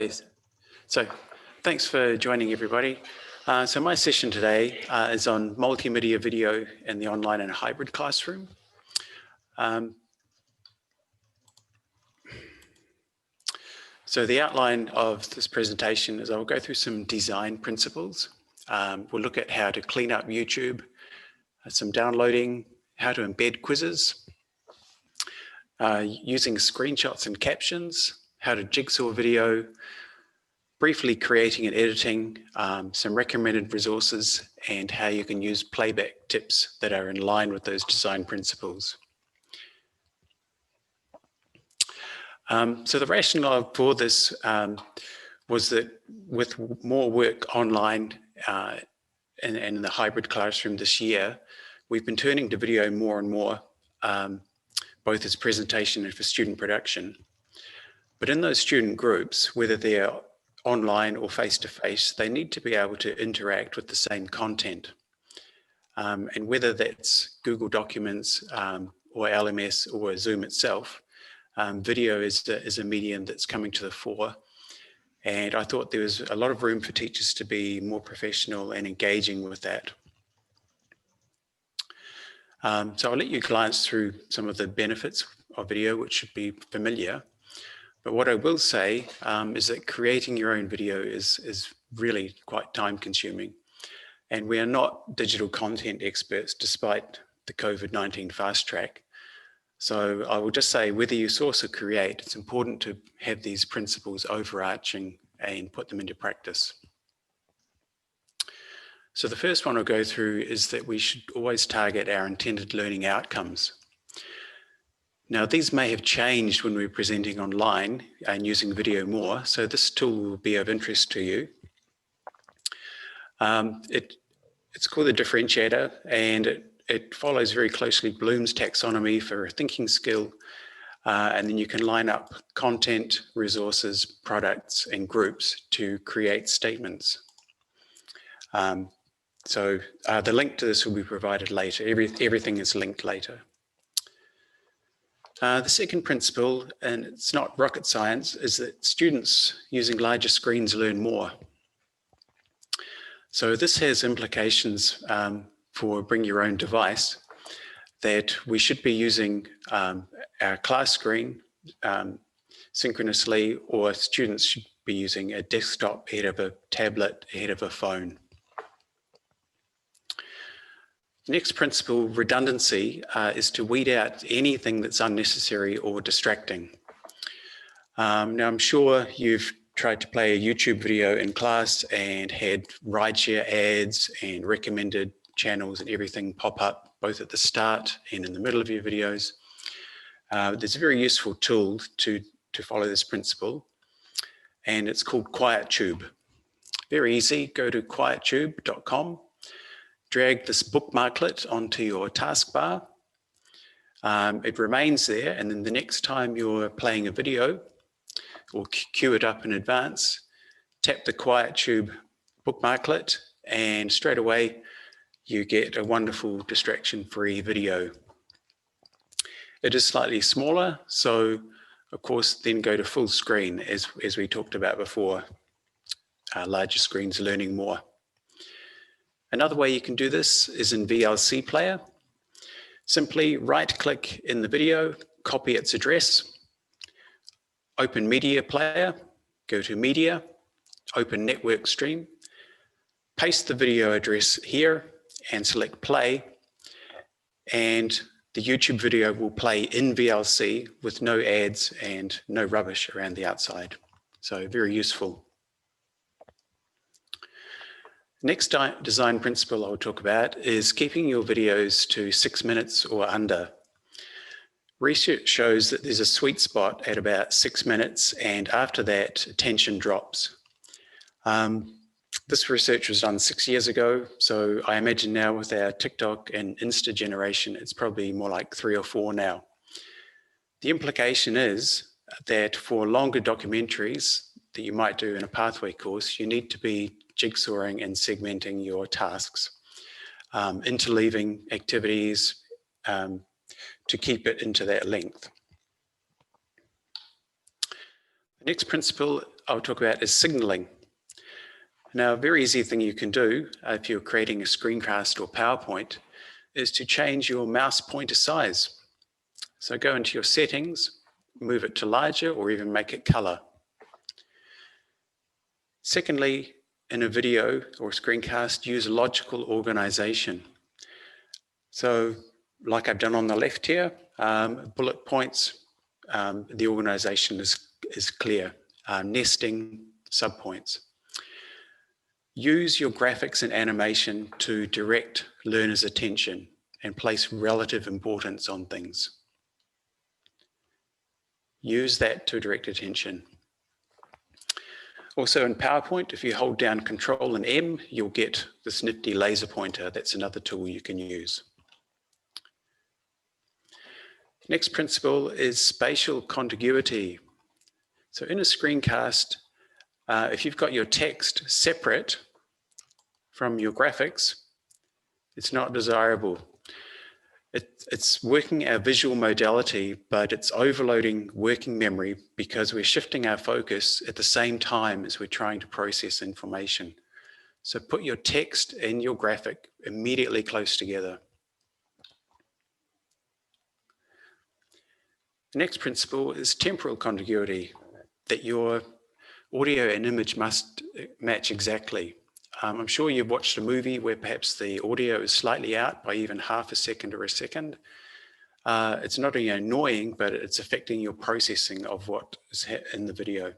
Yes. So thanks for joining everybody. So my session today is on multimedia video in the online and hybrid classroom. So the outline of this presentation is I'll go through some design principles. We'll look at how to clean up YouTube, some downloading, how to embed quizzes, using screenshots and captions, how to jigsaw video, briefly creating and editing, some recommended resources, and how you can use playback tips that are in line with those design principles. So the rationale for this was that with more work online and in the hybrid classroom this year, we've been turning to video more and more, both as presentation and for student production. But in those student groups, whether they're online or face-to-face, they need to be able to interact with the same content. And whether that's Google Documents or LMS or Zoom itself, video is a medium that's coming to the fore. And I thought there was a lot of room for teachers to be more professional and engaging with that. So I'll let you glance through some of the benefits of video, which should be familiar. But what I will say is that creating your own video is really quite time consuming. And we are not digital content experts despite the COVID-19 fast track. So I will just say whether you source or create, it's important to have these principles overarching and put them into practice. So the first one I'll go through is that we should always target our intended learning outcomes. Now, these may have changed when we're presenting online and using video more, so this tool will be of interest to you. It's called the differentiator, and it follows very closely Bloom's taxonomy for a thinking skill, and then you can line up content, resources, products, and groups to create statements. So the link to this will be provided later. Everything is linked later. The second principle, and it's not rocket science, is that students using larger screens learn more. So this has implications for bring your own device, that we should be using our class screen synchronously, or students should be using a desktop ahead of a tablet, ahead of a phone. Next principle, redundancy, is to weed out anything that's unnecessary or distracting. Now, I'm sure you've tried to play a YouTube video in class and had rideshare ads and recommended channels and everything pop up, both at the start and in the middle of your videos. There's a very useful tool to follow this principle, and it's called QuietTube. Very easy, go to quiettube.com. Drag this bookmarklet onto your taskbar. It remains there, and then the next time you're playing a video or queue it up in advance, tap the QuietTube bookmarklet, and straight away you get a wonderful distraction-free video. It is slightly smaller, so of course then go to full screen as we talked about before. Larger screens learning more. Another way you can do this is in VLC Player. Simply right-click in the video, copy its address, open Media Player, go to Media, open Network Stream, paste the video address here and select Play, and the YouTube video will play in VLC with no ads and no rubbish around the outside. So very useful. Next design principle I'll talk about is keeping your videos to 6 minutes or under. Research shows that there's a sweet spot at about 6 minutes, and after that, attention drops. This research was done 6 years ago, so I imagine now with our TikTok and Insta generation, it's probably more like 3 or 4 now. The implication is that for longer documentaries that you might do in a pathway course, you need to be jigsawing and segmenting your tasks, interleaving activities to keep it into that length. The next principle I'll talk about is signaling. Now, a very easy thing you can do if you're creating a screencast or PowerPoint is to change your mouse pointer size. So go into your settings, move it to larger, or even make it color. Secondly, in a video or a screencast, use logical organization. So like I've done on the left here, bullet points, the organization is clear, nesting, subpoints. Use your graphics and animation to direct learners' attention and place relative importance on things. Use that to direct attention. Also in PowerPoint, if you hold down Control and M, you'll get this nifty laser pointer. That's another tool you can use. Next principle is spatial contiguity. So in a screencast, if you've got your text separate from your graphics, it's not desirable. It's working our visual modality, but it's overloading working memory because we're shifting our focus at the same time as we're trying to process information. So put your text and your graphic immediately close together. The next principle is temporal contiguity, that your audio and image must match exactly. I'm sure you've watched a movie where perhaps the audio is slightly out by even half a second or a second. It's not only annoying, but it's affecting your processing of what is in the video.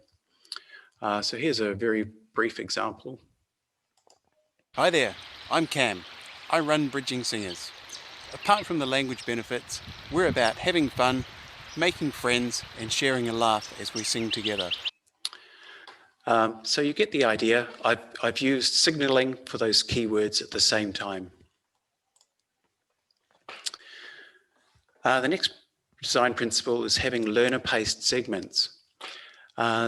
So here's a very brief example. Hi there, I'm Cam. I run Bridging Singers. Apart from the language benefits, we're about having fun, making friends, and sharing a laugh as we sing together. So you get the idea. I've used signaling for those keywords at the same time. The next design principle is having learner-paced segments.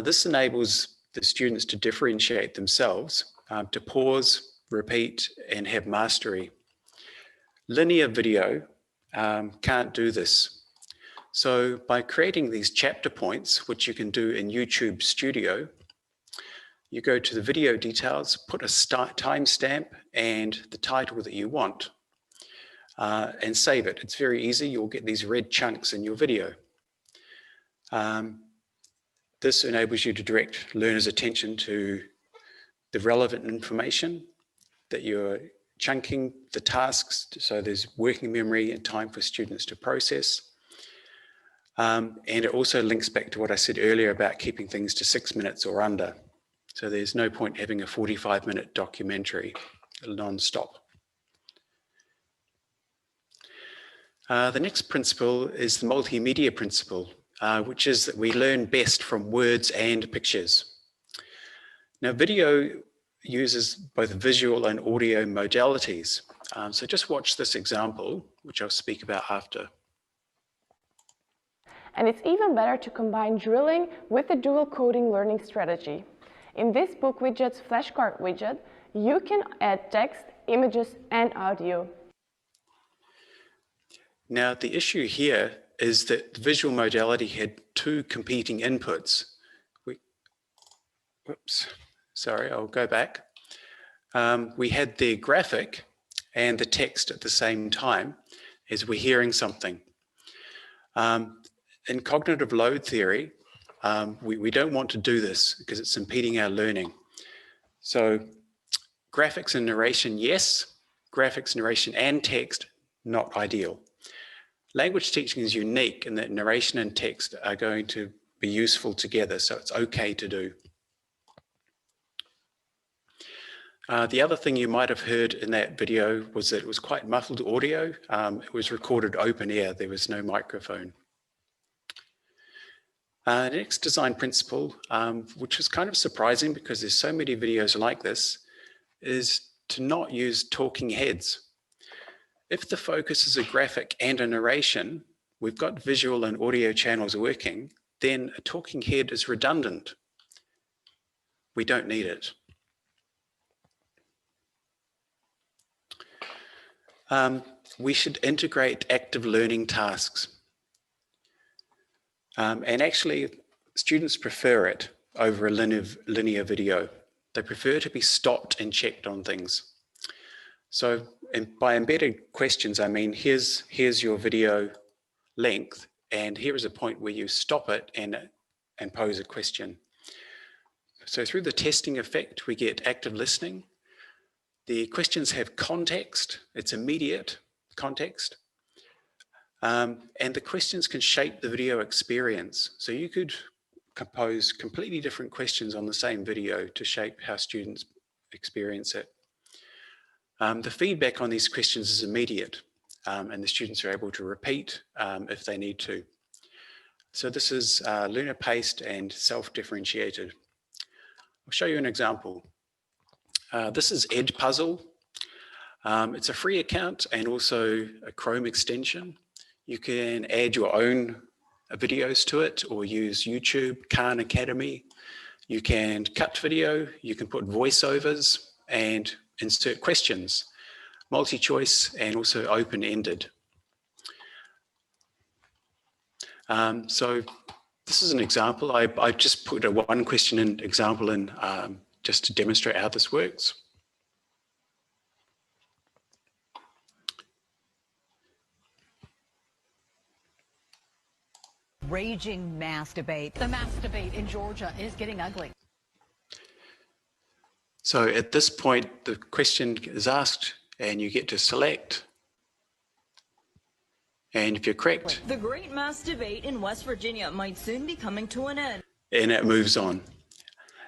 This enables the students to differentiate themselves, to pause, repeat, and have mastery. Linear video can't do this. So by creating these chapter points, which you can do in YouTube Studio, you go to the video details, put a timestamp and the title that you want, and save it. It's very easy. You'll get these red chunks in your video. This enables you to direct learners' attention to the relevant information that you're chunking, the tasks, so there's working memory and time for students to process. And it also links back to what I said earlier about keeping things to 6 minutes or under. So there's no point having a 45-minute documentary non-stop. The next principle is the Multimedia Principle, which is that we learn best from words and pictures. Now, video uses both visual and audio modalities. So just watch this example, which I'll speak about after. And it's even better to combine drilling with the dual coding learning strategy. In this Book Widget's flashcard widget, you can add text, images, and audio. Now, the issue here is that the visual modality had two competing inputs. Sorry, I'll go back. We had the graphic and the text at the same time as we're hearing something. In cognitive load theory, we don't want to do this because it's impeding our learning. So graphics and narration, yes. Graphics, narration, and text, not ideal. Language teaching is unique in that narration and text are going to be useful together, so it's okay to do. The other thing you might have heard in that video was that it was quite muffled audio. It was recorded open air, there was no microphone. The next design principle, which is kind of surprising because there's so many videos like this, is to not use talking heads. If the focus is a graphic and a narration, we've got visual and audio channels working, then a talking head is redundant. We don't need it. We should integrate active learning tasks. And actually, students prefer it. over a linear video. They prefer to be stopped and checked on things. So by embedded questions, I mean, here's your video length, and here is a point where you stop it and pose a question. So through the testing effect, we get active listening. The questions have context, it's immediate context. And the questions can shape the video experience. So you could compose completely different questions on the same video to shape how students experience it. The feedback on these questions is immediate, and the students are able to repeat if they need to. So this is lunar-paced and self-differentiated. I'll show you an example. This is Edpuzzle. It's a free account and also a Chrome extension. You can add your own videos to it or use YouTube, Khan Academy. You can cut video, you can put voiceovers and insert questions, multi-choice and also open-ended. So this is an example. I just put a one question example in just to demonstrate how this works. Raging mass debate. The mass debate in Georgia is getting ugly. So at this point, the question is asked and you get to select. And if you're correct, the great mass debate in West Virginia might soon be coming to an end. And it moves on.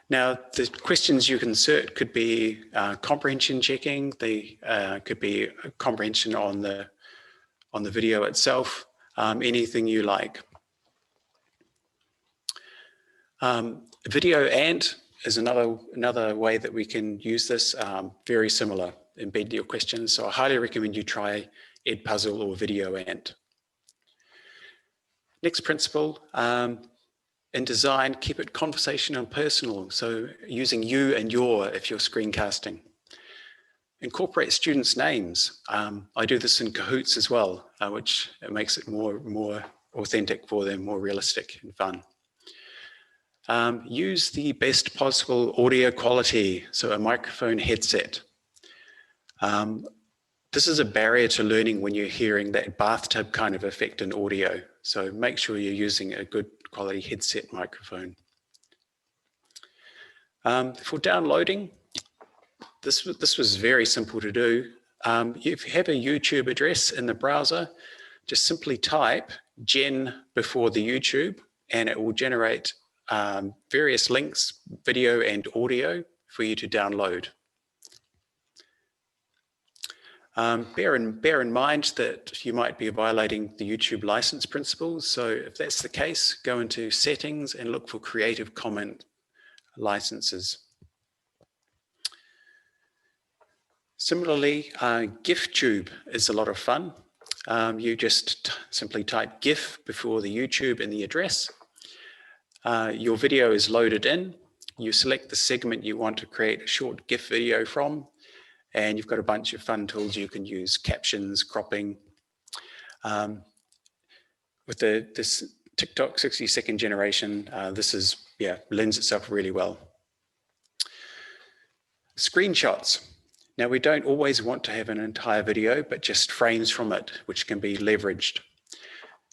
Now, the questions you can insert could be comprehension checking. They could be comprehension on the video itself, anything you like. Video and is another way that we can use this, very similar, embed your questions. So I highly recommend you try Edpuzzle or Video and. Next principle, in design, keep it conversational and personal. So using you and your if you're screencasting. Incorporate students' names. I do this in Kahoots as well, which makes it more authentic for them, more realistic and fun. Use the best possible audio quality, so a microphone headset. This is a barrier to learning when you're hearing that bathtub kind of effect in audio. So make sure you're using a good quality headset microphone. For downloading, this was very simple to do. If you have a YouTube address in the browser, just simply type gen before the YouTube and it will generate various links, video and audio for you to download. Bear in mind that you might be violating the YouTube license principles. So if that's the case, go into settings and look for Creative Commons licenses. Similarly, GIFTube is a lot of fun. You just simply type GIF before the YouTube in the address. Your video is loaded in. You select the segment you want to create a short GIF video from. And you've got a bunch of fun tools you can use, captions, cropping. With this TikTok 60-second generation, this lends itself really well. Screenshots. Now, we don't always want to have an entire video, but just frames from it, which can be leveraged.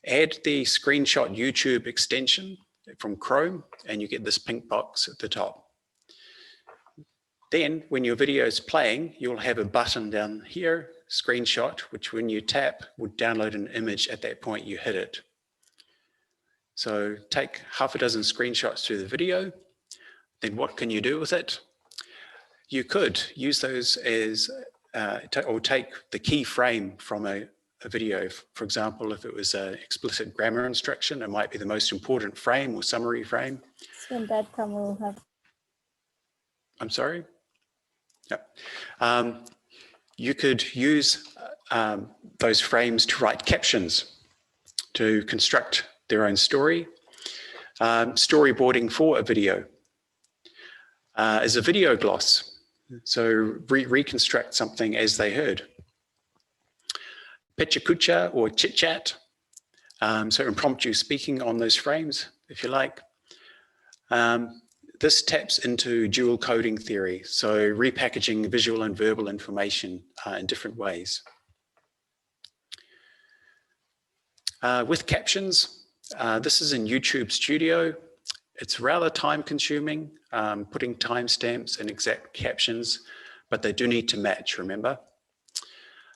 Add the screenshot YouTube extension from Chrome, and you get this pink box at the top. Then when your video is playing, you'll have a button down here, screenshot, which when you tap would download an image at that point you hit it. So take half a dozen screenshots through the video. Then what can you do with it? You could use those as, or take the key frame from a video. For example, if it was an explicit grammar instruction, it might be the most important frame or summary frame. So that will have. I'm sorry? Yeah. You could use those frames to write captions, to construct their own story. Storyboarding for a video is a video gloss. So reconstruct something as they heard. Pecha or chit chat. So impromptu speaking on those frames, if you like. This taps into dual coding theory, so repackaging visual and verbal information in different ways. With captions, this is in YouTube Studio. It's rather time consuming, putting timestamps and exact captions, but they do need to match, remember?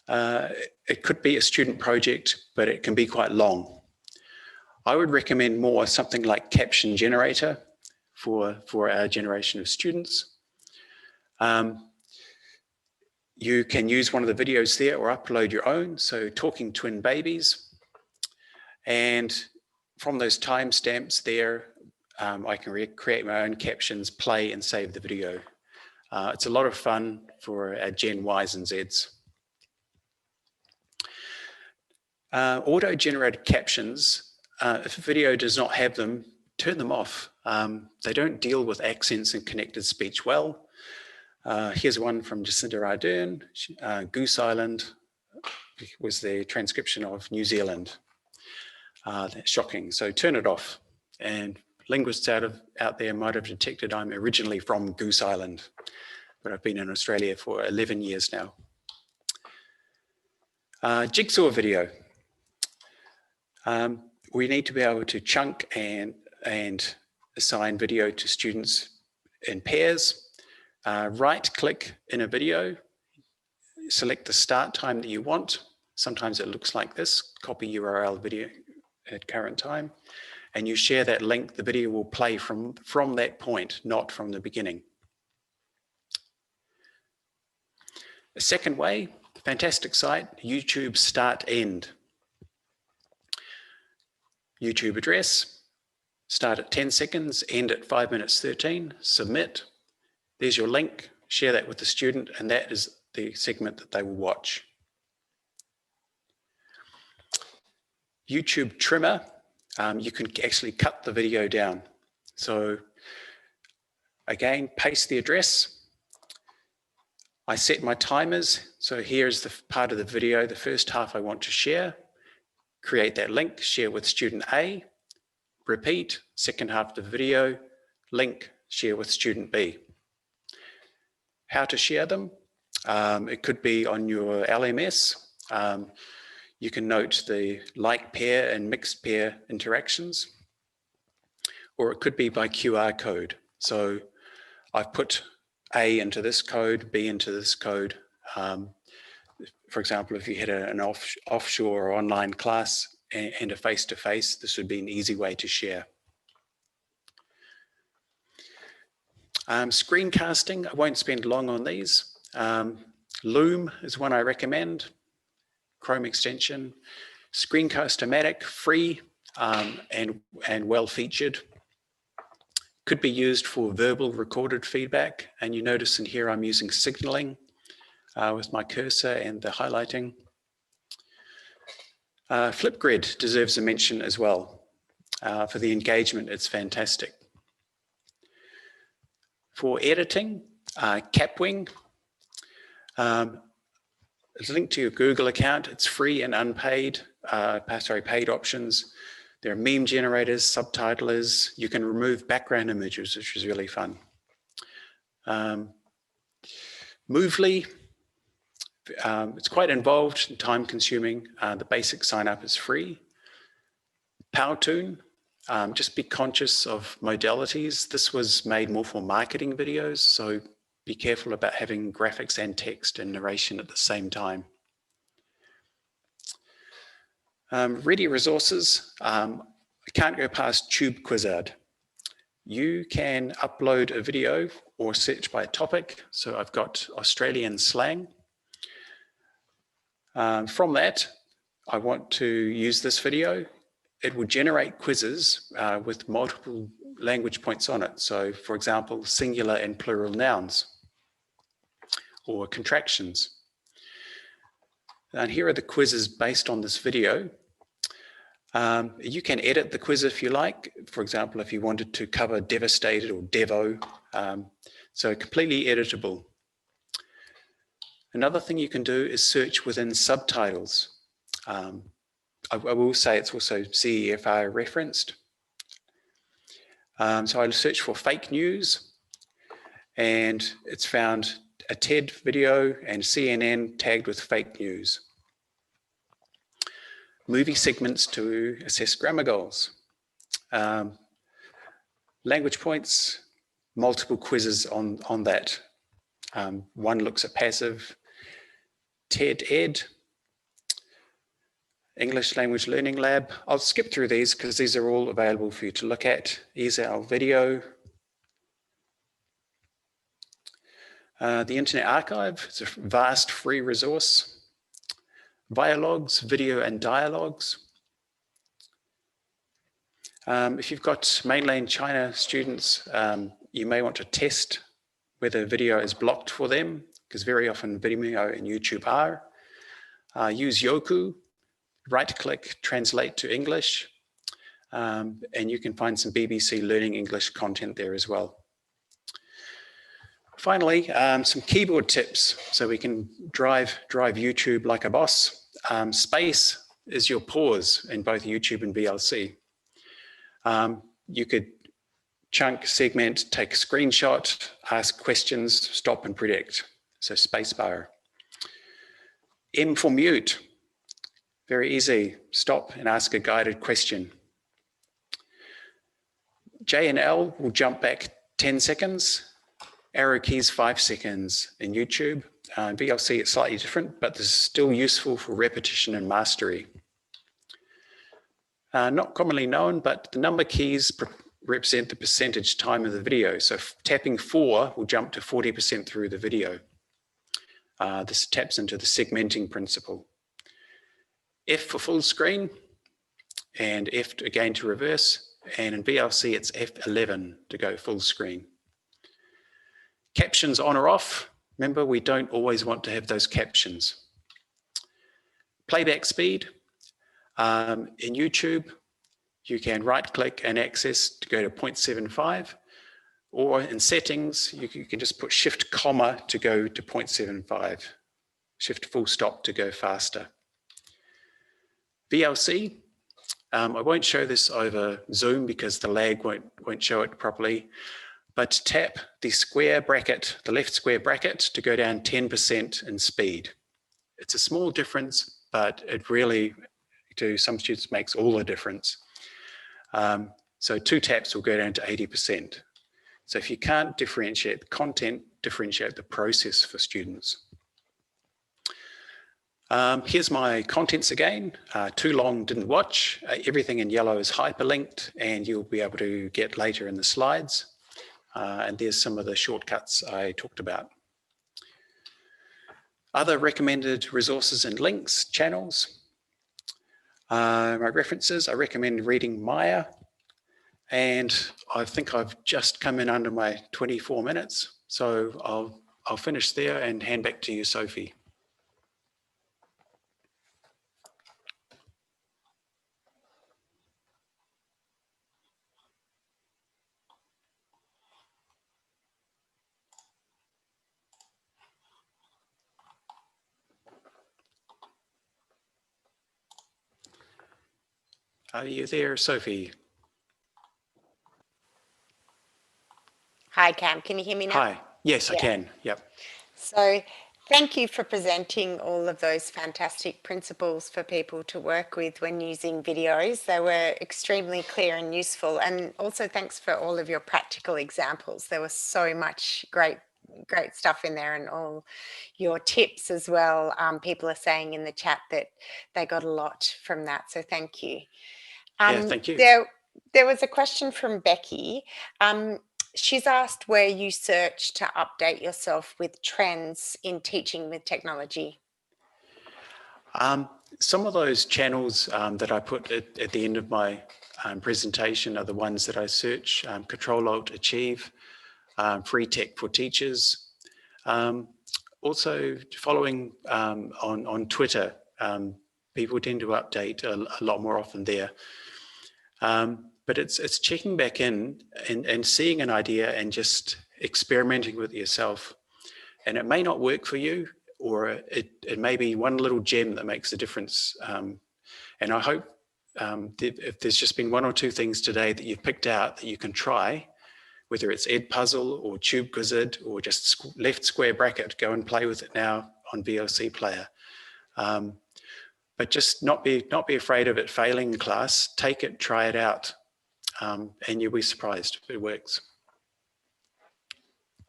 It could be a student project, but it can be quite long. I would recommend more something like Caption Generator for our generation of students. You can use one of the videos there or upload your own, so Talking Twin Babies. And from those timestamps there, I can create my own captions, play and save the video. It's a lot of fun for our Gen Ys and Zs. Auto-generated captions, if a video does not have them, turn them off. They don't deal with accents and connected speech well. Here's one from Jacinda Ardern. Goose Island was the transcription of New Zealand. That's shocking, so turn it off. And linguists out there might have detected I'm originally from Goose Island, but I've been in Australia for 11 years now. Jigsaw video. We need to be able to chunk and assign video to students in pairs. Right-click in a video, select the start time that you want. Sometimes it looks like this, copy URL video at current time, and you share that link. The video will play from that point, not from the beginning. A second way, fantastic site, YouTube Start End. YouTube address, start at 10 seconds, end at 5 minutes 13, submit. There's your link, share that with the student, and that is the segment that they will watch. YouTube Trimmer, you can actually cut the video down. So again, paste the address. I set my timers. So here's the part of the video, the first half I want to share. Create that link, share with student A, repeat, second half of the video, link, share with student B. How to share them? It could be on your LMS. You can note the like pair and mixed pair interactions, or it could be by QR code. So I've put A into this code, B into this code. For example, if you had an offshore or online class and a face-to-face, this would be an easy way to share. Screencasting, I won't spend long on these. Loom is one I recommend. Chrome extension. Screencast-O-Matic, free and well featured. Could be used for verbal recorded feedback. And you notice in here I'm using signaling with my cursor and the highlighting. Flipgrid deserves a mention as well. For the engagement, it's fantastic. For editing, Capwing. It's linked to your Google account. It's free and unpaid, paid options. There are meme generators, subtitlers. You can remove background images, which is really fun. Movely, it's quite involved and time consuming. The basic sign up is free. Powtoon, just be conscious of modalities. This was made more for marketing videos, so be careful about having graphics and text and narration at the same time. Ready resources, I can't go past TubeQuizard. You can upload a video or search by topic. So I've got Australian slang. From that, I want to use this video. It will generate quizzes with multiple language points on it. So for example, singular and plural nouns or contractions. And here are the quizzes based on this video. You can edit the quiz if you like. For example, if you wanted to cover devastated or devo, so completely editable. Another thing you can do is search within subtitles. I will say it's also CEFR referenced. So I searched for fake news, and it's found a TED video and CNN tagged with fake news. Movie segments to assess grammar goals. Language points, multiple quizzes on that. One looks at passive, TED Ed, English Language Learning Lab. I'll skip through these because these are all available for you to look at. Here's our video. The Internet Archive is a vast free resource. Biologs, video and dialogues. If you've got mainland China students, you may want to test whether video is blocked for them, because very often Vimeo and YouTube are. Use Yoku, right-click, translate to English, and you can find some BBC Learning English content there as well. Finally, some keyboard tips so we can drive YouTube like a boss. Space is your pause in both YouTube and VLC. You could chunk, segment, take a screenshot, ask questions, stop and predict. So spacebar. M for mute. Very easy. Stop and ask a guided question. J and L will jump back 10 seconds. Arrow keys 5 seconds in YouTube. VLC it's slightly different, but this is still useful for repetition and mastery. Not commonly known, but the number keys represent the percentage time of the video. So tapping 4 will jump to 40% through the video. This taps into the segmenting principle. F for full screen, and F again to reverse, and in VLC it's F11 to go full screen. Captions on or off. Remember, we don't always want to have those captions. Playback speed. In YouTube, you can right-click and access to go to 0.75, or in settings, you can just put shift comma to go to 0.75, shift full stop to go faster. VLC, I won't show this over Zoom because the lag won't show it properly, but tap the square bracket, the left square bracket, to go down 10% in speed. It's a small difference, but it really, to some students, makes all the difference. So 2 taps will go down to 80%. So if you can't differentiate the content, differentiate the process for students. Here's my contents again. Too long, didn't watch. Everything in yellow is hyperlinked, and you'll be able to get later in the slides. And there's some of the shortcuts I talked about. Other recommended resources and links, channels. My references, I recommend reading Maya, and I think I've just come in under my 24 minutes, so I'll finish there and hand back to you, Sophie. Are you there, Sophie? Hi, Cam. Can you hear me now? Hi. Yes, I can. Yep. So thank you for presenting all of those fantastic principles for people to work with when using videos. They were extremely clear and useful. And also thanks for all of your practical examples. There was so much great stuff in there, and all your tips as well. People are saying in the chat that they got a lot from that. So thank you. Yeah, thank you. There was a question from Becky. She's asked where you search to update yourself with trends in teaching with technology. Some of those channels that I put at the end of my presentation are the ones that I search. Control-Alt-Achieve, Free Tech for Teachers. Also following on Twitter, people tend to update a lot more often there. But it's checking back in and seeing an idea and just experimenting with it yourself. And it may not work for you, or it may be one little gem that makes a difference. And I hope if there's just been one or two things today that you've picked out that you can try, whether it's Edpuzzle or Tube Quizzed or just left square bracket, go and play with it now on VLC Player. But just not be afraid of it failing in class. Take it, try it out, and you'll be surprised if it works.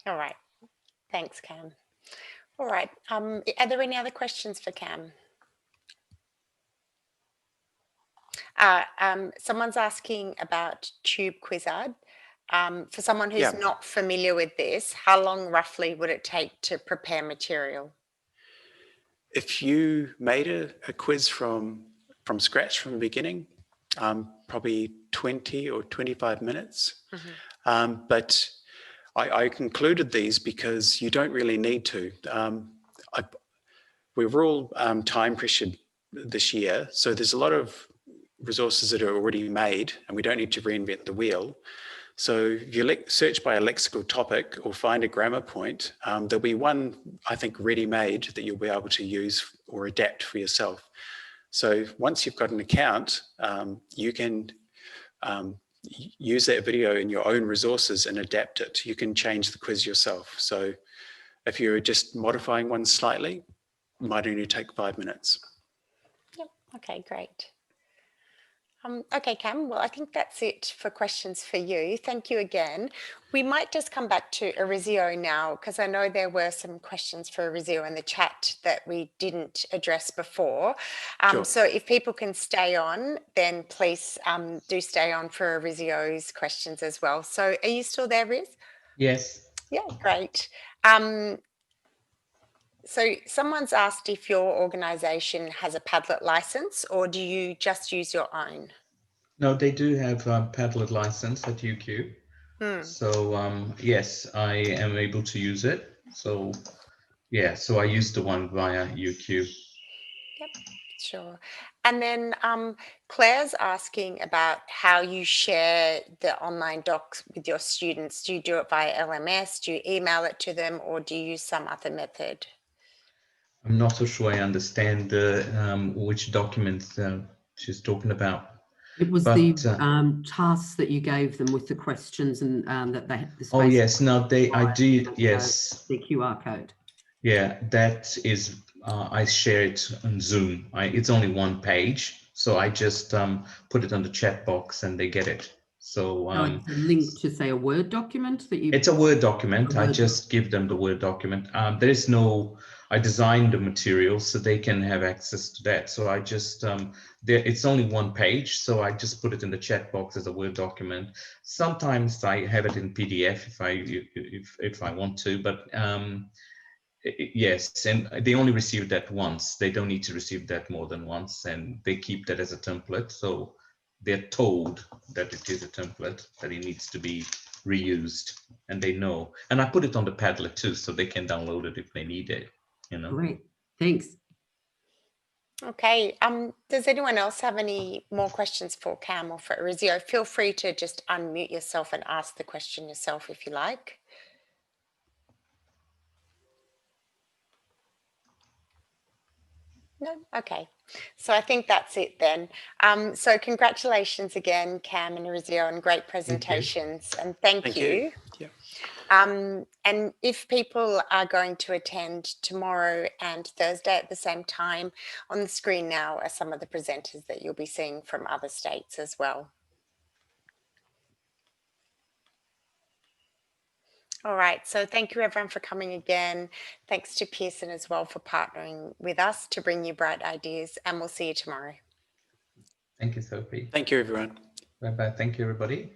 All right. Thanks, Cam. All right. Are there any other questions for Cam? Someone's asking about Tube Quizzed. For someone who's not familiar with this, how long roughly would it take to prepare material? If you made a quiz from scratch from the beginning, probably 20 or 25 minutes. But I concluded these because you don't really need to. We're all time pressured this year, so there's a lot of resources that are already made and we don't need to reinvent the wheel. So if you search by a lexical topic or find a grammar point, there'll be one, I think, ready-made that you'll be able to use or adapt for yourself. So once you've got an account, you can use that video in your own resources and adapt it. You can change the quiz yourself. So if you're just modifying one slightly, it might only take 5 minutes. Yep. Okay, great. Okay, Cam, well, I think that's it for questions for you. Thank you again. We might just come back to Orizio now, because I know there were some questions for Orizio in the chat that we didn't address before. Sure. So if people can stay on, then please do stay on for Orizio's questions as well. So are you still there, Riz? Yes. Yeah, great. So someone's asked if your organisation has a Padlet license or do you just use your own? No, they do have a Padlet license at UQ. So yes, I am able to use it. So yeah, so I use the one via UQ. Yep, sure. And then Claire's asking about how you share the online docs with your students. Do you do it via LMS? Do you email it to them or do you use some other method? I'm not so sure I understand which document she's talking about. It was the tasks that you gave them with the questions and that they had the space. Oh yes, no, I do. Yes, the QR code. Yeah, that is. I share it on Zoom. It's only one page, so I just put it on the chat box and they get it. So it's a link to say a Word document that you. It's a Word document. I just give them the Word document. There is no. I designed the material so they can have access to that. So I just it's only one page, so I just put it in the chat box as a Word document. Sometimes I have it in PDF if I want to, but yes, and they only receive that once. They don't need to receive that more than once, and they keep that as a template. So they're told that it is a template, that it needs to be reused, and they know. And I put it on the Padlet too, so they can download it if they need it. Great, thanks. Okay, does anyone else have any more questions for Cam or for Orizio? Feel free to just unmute yourself and ask the question yourself if you like. No? Okay. So I think that's it then. So congratulations again, Cam and Orizio, on great presentations. And thank you. Yeah. And if people are going to attend tomorrow and Thursday at the same time, on the screen now are some of the presenters that you'll be seeing from other states as well. All right, so thank you everyone for coming again. Thanks to Pearson as well for partnering with us to bring you bright ideas, and we'll see you tomorrow. Thank you, Sophie. Thank you, everyone. Bye-bye. Thank you, everybody.